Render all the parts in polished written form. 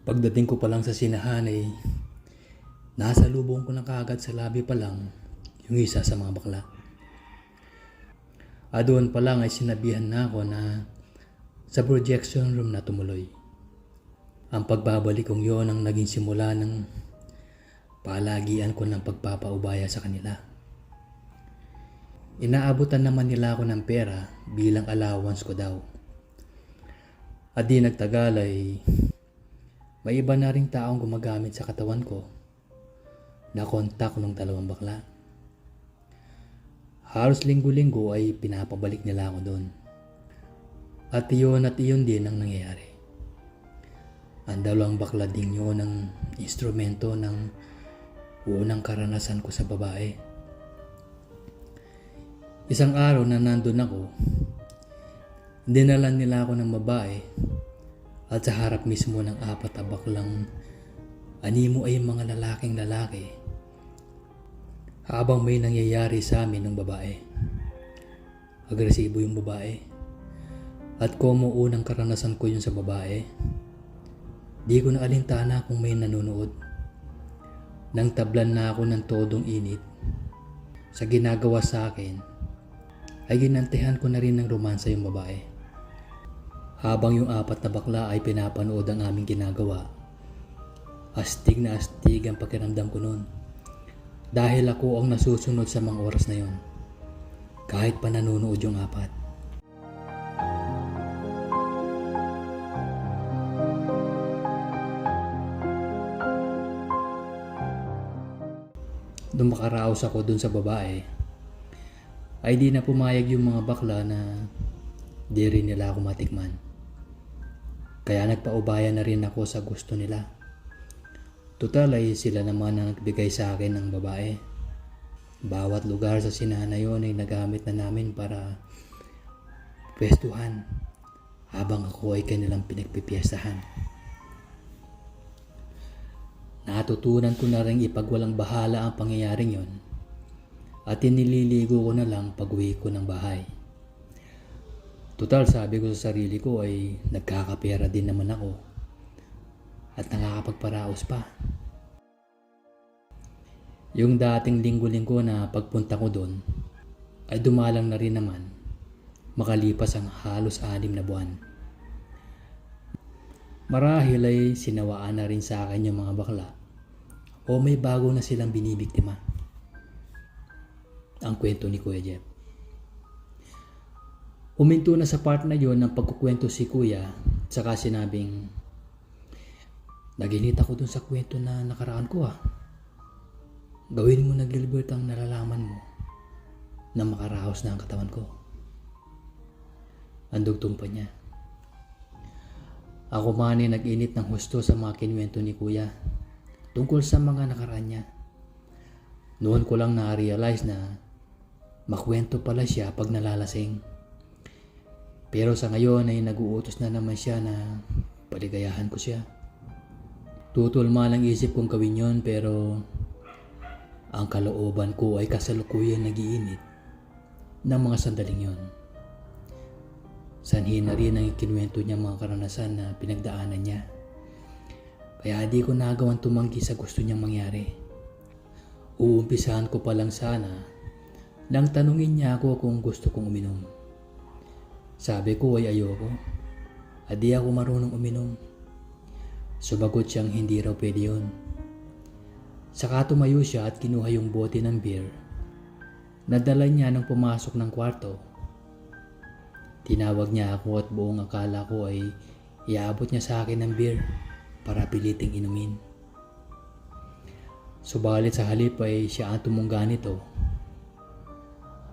Pagdating ko pa lang sa sinahan ay nasa lubong ko na kaagad sa labi pa lang yung isa sa mga bakla. Doon pa lang ay sinabihan na ako na sa projection room na tumuloy. Ang pagbabalik kong yon ang naging simula ng palagian ko ng pagpapaubaya sa kanila. Inaabutan naman nila ako ng pera bilang allowance ko daw. At di nagtagal ay may iba na ring taong gumagamit sa katawan ko na kontak ng dalawang bakla. Halos linggo-linggo ay pinapabalik nila ako doon. At iyon din ang nangyayari. Ang dalawang bakla din yun ang instrumento ng unang karanasan ko sa babae. Isang araw na nandun ako, dinalan nila ako ng babae at sa harap mismo ng apat na baklang animo ay mga lalaki habang may nangyayari sa amin ng babae. Agresibo yung babae at como unang karanasan ko yun sa babae, di ko na alintana kung may nanonood. Nang tablan na ako ng todong init sa ginagawa sa akin, ay ginantihan ko na rin ng romansa yung babae. Habang yung apat na bakla ay pinapanood ang aming ginagawa, astig na astig ang pakiramdam ko noon. Dahil ako ang nasusunod sa mga oras na yon, kahit pa nanonood yung apat. Nung makaraos ako dun sa babae, ay di na pumayag yung mga bakla na di rin nila ako matikman. Kaya nagpaubaya na rin ako sa gusto nila. Total ay sila naman ang nagbigay sa akin ng babae. Bawat lugar sa sinahan na yun ay nagamit na namin para pwestuhan habang ako ay kanilang pinagpipiestahan. Natutunan ko na rin ipagwalang bahala ang pangyayaring yon at inililigo ko na lang pag-uwi ko ng bahay. Total, sabi ko sa sarili ko ay nagkakapera din naman ako at nakakapagparaos pa. Yung dating linggo-linggo na pagpunta ko doon ay dumalang na rin naman makalipas ang halos 6 na buwan. Marahil ay sinawaan na rin sa akin yung mga bakla o may bago na silang binibiktima. Ang kwento ni Kuya Jeff. Huminto na sa part na yon ng pagkukwento si Kuya, saka sinabing, naginit ako dun sa kwento na nakaraan ko . Gawin mo na Gilbert ang nalalaman mo na makaraos na ang katawan ko. Ang dugtong pa niya. Ako man ay nag-init ng husto sa mga kinwento ni Kuya tungkol sa mga nakaraan niya. Noon ko lang na-realize na makwento pala siya pag nalalasing. Pero sa ngayon ay nag-uutos na naman siya na paligayahan ko siya. Tutulma lang isip kong gawin yon, pero ang kalooban ko ay kasalukuyan nag-iinit ng mga sandaling yon. Sanhin na rin ang ikinwento niya mga karanasan na pinagdaanan niya. Kaya di ko nagawang tumanggi sa gusto niyang mangyari. Uumpisahan ko pa lang sana nang tanungin niya ako kung gusto kong uminom. Sabi ko ay ayoko at di ako marunong uminom. Sumagot siyang hindi raw pwede yun. Saka tumayo siya at kinuha yung bote ng beer. Nadala niya nang pumasok ng kwarto. Tinawag niya ako at buong akala ko ay iabot niya sa akin ng beer para piliting inumin. Subalit sa halip ay siya ang tumungga nito.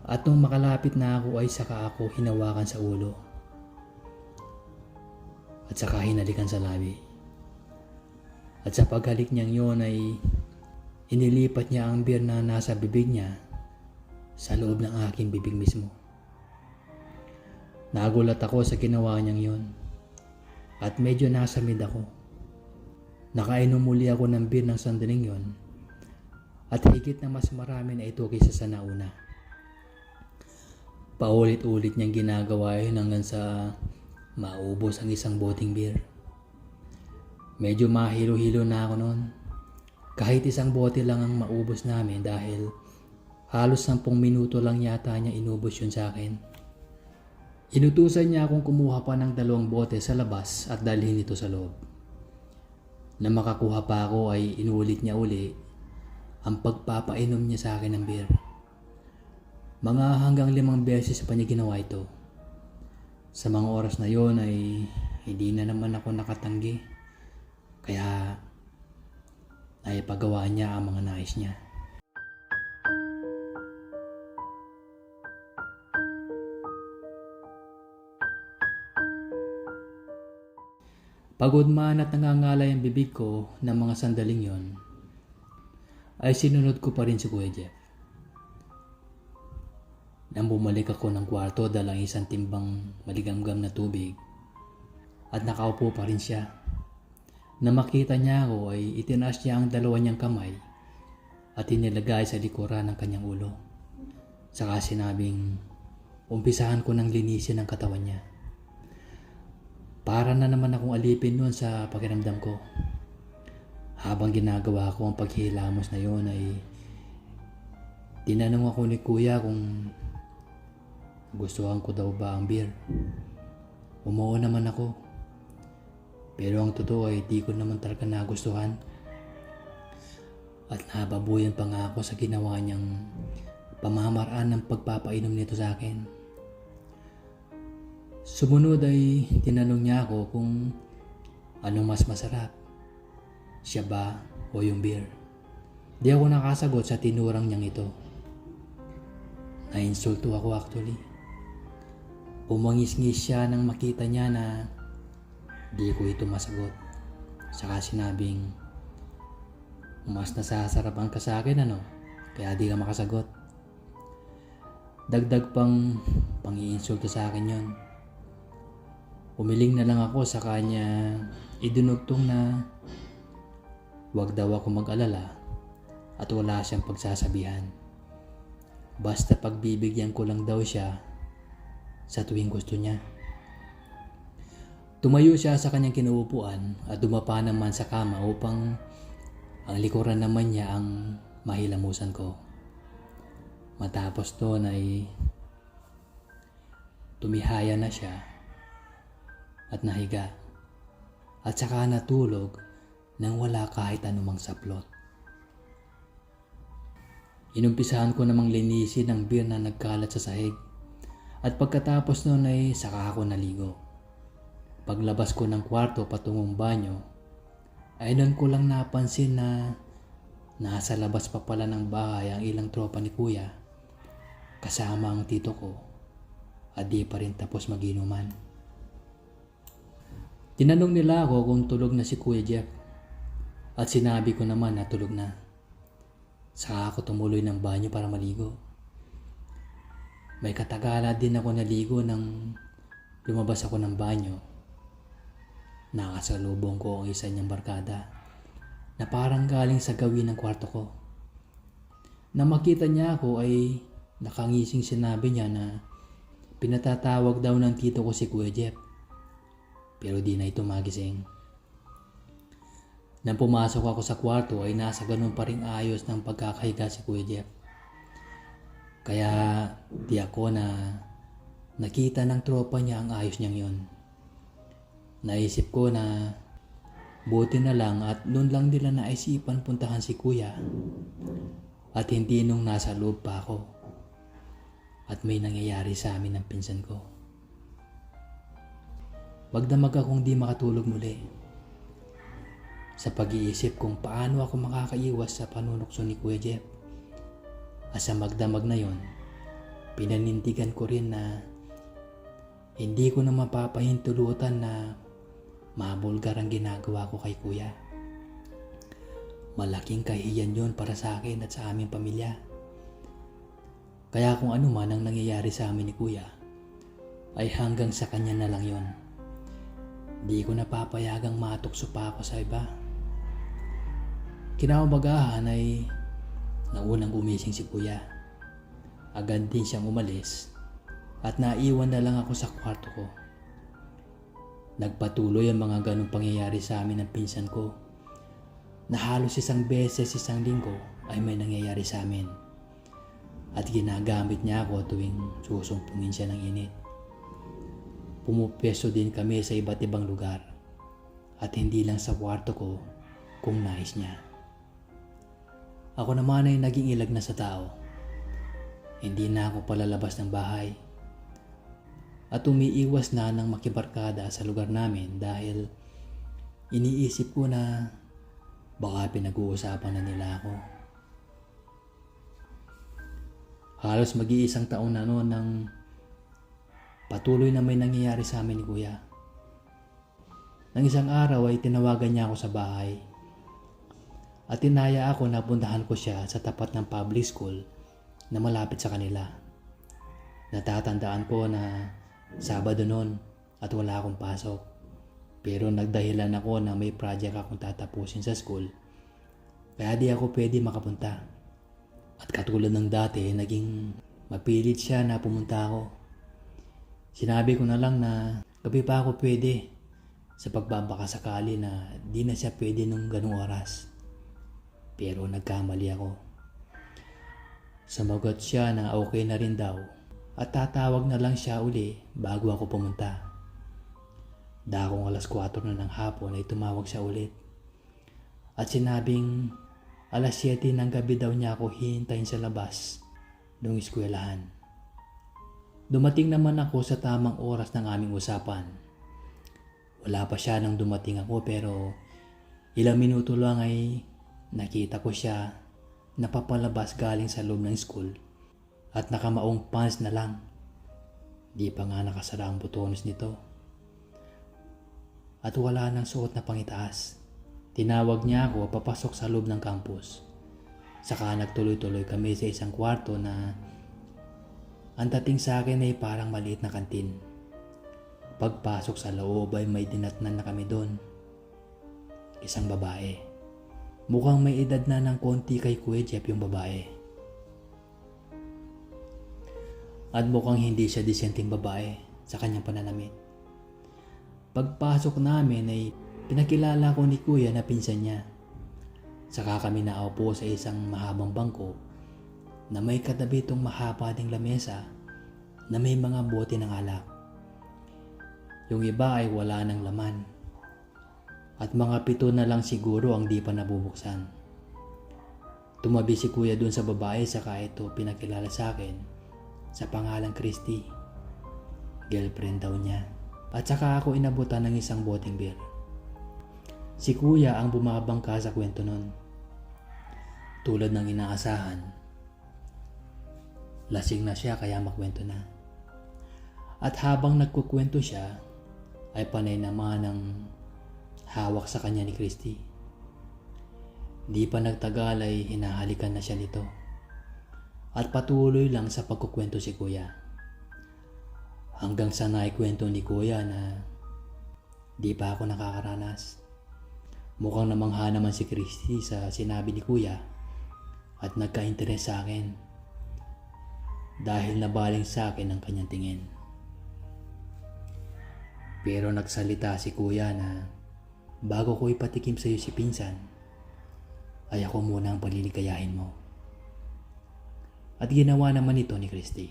At nung makalapit na ako ay saka ako hinawakan sa ulo. At saka hinalikan sa labi. At sa paghalik niyang yun ay inilipat niya ang beer na nasa bibig niya sa loob ng aking bibig mismo. Nagulat ako sa ginawa niyang yun at medyo nasamid ako. Nakainom muli ako ng beer ng sandaling yun at higit na mas marami na ito kaysa sa nauna. Paulit-ulit niyang ginagawa yun hanggang sa maubos ang isang boteng beer. Medyo mahilo-hilo na ako noon. Kahit isang bote lang ang maubos namin dahil halos 10 minuto lang yata niya inubos yun sa akin. Inutusan niya akong kumuha pa ng 2 bote sa labas at dalhin ito sa loob. Na makakuha pa ako ay inulit niya uli ang pagpapainom niya sa akin ng beer. Mga hanggang 5 beses pa niya ginawa ito. Sa mga oras na yon ay hindi na naman ako nakatanggi. Kaya naipagawa niya ang mga nais niya. Pagod man at nangangalay ang bibig ko ng mga sandaling yon, ay sinunod ko pa rin si Kuya Jeff. Nang bumalik ako ng kwarto dalang isang timbang maligamgam na tubig at nakaupo pa rin siya. Na makita niya ako ay itinaas niya ang 2 niyang kamay at inilagay sa likuran ng kanyang ulo. Saka sinabing umpisahan ko ng linisin ang katawan niya. Para na naman akong alipin noon sa pakiramdam ko. Habang ginagawa ko ang paghilamos na yon ay tinanong ako ni Kuya kung gustuhan ko daw ba ang beer. Umuo naman ako. Pero ang totoo ay di ko naman talaga nagustuhan. At nababuyan pa nga ako sa ginawa niyang pamamaraan ng pagpapainom nito sa akin. Sumunod ay tinanong niya ako kung ano mas masarap, siya ba o yung beer. Di ako nakasagot sa tinurang niyang ito. Nainsulto ako actually. Umangis-ngis siya nang makita niya na di ko ito masagot. Saka sinabing, mas nasasarapan ka sa akin ano, kaya di ka makasagot. Dagdag pang pang-iinsulto sa akin yon. Umiling na lang ako sa kanya idunugtong na wag daw ako mag-alala at wala siyang pagsasabihan. Basta pagbibigyan ko lang daw siya sa tuwing gusto niya. Tumayo siya sa kanyang kinuupuan at dumapa naman sa kama upang ang likuran naman niya ang mahilamusan ko. Matapos doon ay tumihaya na siya at nahiga at saka natulog nang wala kahit anumang saplot. Inumpisahan ko namang linisin ang beer na nagkalat sa sahig at pagkatapos noon ay saka ako naligo. Paglabas ko ng kwarto patungong banyo ay noon ko lang napansin na nasa labas pa pala ng bahay ang ilang tropa ni Kuya kasama ang tito ko at di pa rin tapos mag-inuman. Tinanong nila ako kung tulog na si Kuya Jeff at sinabi ko naman na tulog na. Saka ako tumuloy ng banyo para maligo. May katagala din ako naligo nang lumabas ako ng banyo. Nakasalubong ko ang isa niyang barkada na parang galing sa gawin ng kwarto ko. Na makita niya ako ay nakangising sinabi niya na pinatatawag daw ng tito ko si Kuya Jeff. Pero di na ito magising. Nang pumasok ako sa kwarto ay nasa ganun pa rin ayos ng pagkakahiga si Kuya Jeff. Kaya di ako na nakita ng tropa niya ang ayos niyang yun. Naisip ko na buti na lang at noon lang nila naisipan puntahan si Kuya at hindi nung nasa loob pa ako at may nangyayari sa amin ng pinsan ko. Magdamag akong di makatulog muli sa pag-iisip kung paano ako makakaiwas sa panunukso ni Kuya Jeff. At sa magdamag na yon, pinanindigan ko rin na hindi ko na mapapahintulutan na mabulgar ang ginagawa ko kay Kuya. Malaking kahiyan yon para sa akin at sa aming pamilya. Kaya kung ano man ang nangyayari sa amin ni Kuya, ay hanggang sa kanya na lang yon. Di ko napapayagang matukso pa ako sa iba. Kinaumagahan ay naunang gumising si Kuya. Agad din siyang umalis at naiwan na lang ako sa kwarto ko. Nagpatuloy ang mga ganong pangyayari sa amin ng pinsan ko na halos isang beses isang linggo ay may nangyayari sa amin. At ginagamit niya ako tuwing susumpungin siya ng init. Pumupwesto din kami sa iba't ibang lugar at hindi lang sa kwarto ko kung nais niya. Ako naman ay naging ilag na sa tao. Hindi na ako palalabas ng bahay at umiiwas na ng makibarkada sa lugar namin dahil iniisip ko na baka pinag-uusapan na nila ako. Halos mag-iisang taon na noon nang patuloy na may nangyayari sa amin ni Kuya. Nang isang araw ay tinawagan niya ako sa bahay at tinaya ako na puntahan ko siya sa tapat ng public school na malapit sa kanila. Natatandaan ko na Sabado noon at wala akong pasok. Pero nagdahilan ako na may project akong tatapusin sa school kaya di ako pwede makapunta. At katulad ng dati, naging mapilit siya na pumunta ako. Sinabi ko na lang na gabi pa ako pwede sa pagbabakasakali na di na siya pwede nung ganung oras. Pero nagkamali ako. Sumagot siya na okay na rin daw at tatawag na lang siya uli bago ako pumunta. Dakong alas 4 na ng hapon ay tumawag siya ulit at sinabing alas 7 ng gabi daw niya ako hihintayin sa labas ng eskwelahan. Dumating naman ako sa tamang oras ng aming usapan. Wala pa siya nang dumating ako pero ilang minuto lang ay nakita ko siya napapalabas galing sa loob ng school at nakamaong pants na lang. Di pa nga nakasara ang butones nito. At wala nang suot na pangitaas. Tinawag niya ako papasok sa loob ng campus. Saka nagtuloy-tuloy kami sa isang kwarto na ang dating sa akin ay parang maliit na kantin. Pagpasok sa loob ay may dinatnan na kami doon. Isang babae. Mukhang may edad na ng konti kay Kuya Jeff yung babae. At mukhang hindi siya disenteng babae sa kanyang pananamit. Pagpasok namin ay pinakilala ko ni Kuya na pinsan niya. Saka kami naupo sa isang mahabang bangko na may katabi itong mahaba ding lamesa na may mga bote ng alak. Yung iba ay wala ng laman. At mga 7 na lang siguro ang di pa nabubuksan. Tumabi si Kuya dun sa babae saka ito pinakilala sa akin sa pangalang Christy. Girlfriend daw niya. At saka ako inabutan ng isang boteng beer. Si Kuya ang bumabangka sa kwento nun. Tulad ng inaasahan, lasing na siya kaya makwento na. At habang nagkukwento siya, ay panay naman ang hawak sa kanya ni Christy. Di pa nagtagal ay hinahalikan na siya nito. At patuloy lang sa pagkukwento si Kuya. Hanggang sa naikwento ni Kuya na di pa ako nakakaranas. Mukhang namangha naman si Christy sa sinabi ni Kuya at nagka-interes sa akin dahil nabaling sa akin ang kanyang tingin. Pero nagsalita si Kuya na bago ko ipatikim sa iyo si pinsan, ay ako muna ang paliligayahin mo. At ginawa naman ito ni Christy.